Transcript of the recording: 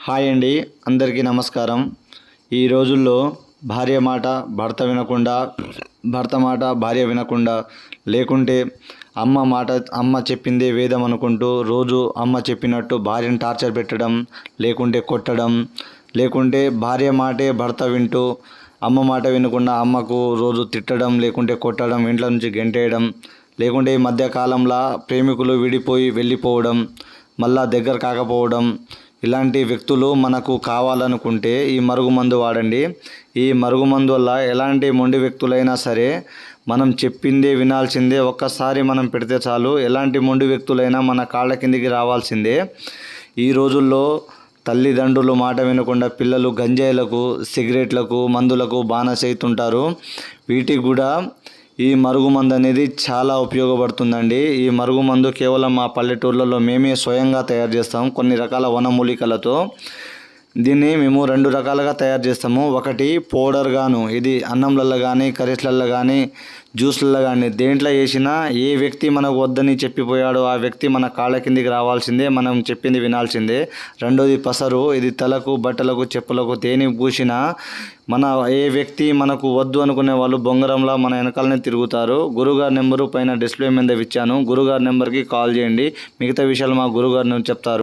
Hi అండి, అందరికీ నమస్కారం. ఈ రోజుల్లో భార్య మాట భర్త వినకుండా, భర్త మాట భార్య వినకుండా, లేకుంటే అమ్మ చెప్పిందే వేదం అనుకుంటూ రోజు అమ్మ చెప్పినట్టు భార్యను టార్చర్ పెట్టడం, లేకుంటే కొట్టడం, లేకుంటే భార్య మాటే భర్త వింటూ అమ్మ మాట వినకుండా అమ్మకు రోజు తిట్టడం, లేకుంటే కొట్టడం, ఇంట్లో నుంచి గెంటేయడం, లేకుంటే ఈ మధ్యకాలంలో ప్రేమికులు విడిపోయి వెళ్ళిపోవడం, మళ్ళా దగ్గర కాకపోవడం, ఇలాంటి వ్యక్తులు మనకు కావాలనుకుంటే ఈ మరుగుమందు వాడండి. ఈ మరుగుమందు వల్ల ఎలాంటి మొండి వ్యక్తులైనా సరే మనం చెప్పిందే వినాల్సిందే. ఒక్కసారి మనం పెడితే చాలు, ఎలాంటి మొండి వ్యక్తులైనా మన కాళ్ళ కిందికి రావాల్సిందే. ఈ రోజుల్లో తల్లిదండ్రులు మాట వినకుండా పిల్లలు గంజాయిలకు, సిగరెట్లకు, మందులకు బానిసైతుంటారు. వీటికి కూడా ఈ మరుగుమందు అనేది చాలా ఉపయోగపడుతుందండి. ఈ మరుగుమందు కేవలం మా పల్లెటూర్లలో మేమే స్వయంగా తయారు చేస్తాం కొన్ని రకాల వనమూలికలతో. దీన్ని మేము 2 రకాలుగా తయారు చేస్తాము. ఒకటి పౌడర్ గాను, ఇది అన్నంలలో కానీ, కర్రీస్లలో కానీ, జ్యూస్లలో కానీ దేంట్లో వేసినా ఏ వ్యక్తి మనకు వద్దని చెప్పిపోయాడో ఆ వ్యక్తి మన కాళ్ళ కిందికి రావాల్సిందే, మనం చెప్పింది వినాల్సిందే. రెండోది పసరు, ఇది తలకు, బట్టలకు, చెప్పులకు దేనికి పూసినా మన ఏ వ్యక్తి మనకు వద్దు అనుకునే వాళ్ళు బొంగరంలా మన వెనకాలనే తిరుగుతారు. గురుగారి నెంబరు పైన డిస్ప్లే మీద ఇచ్చాను. గురుగారి నెంబర్కి కాల్ చేయండి. మిగతా విషయాలు మా గురుగారు చెప్తారు.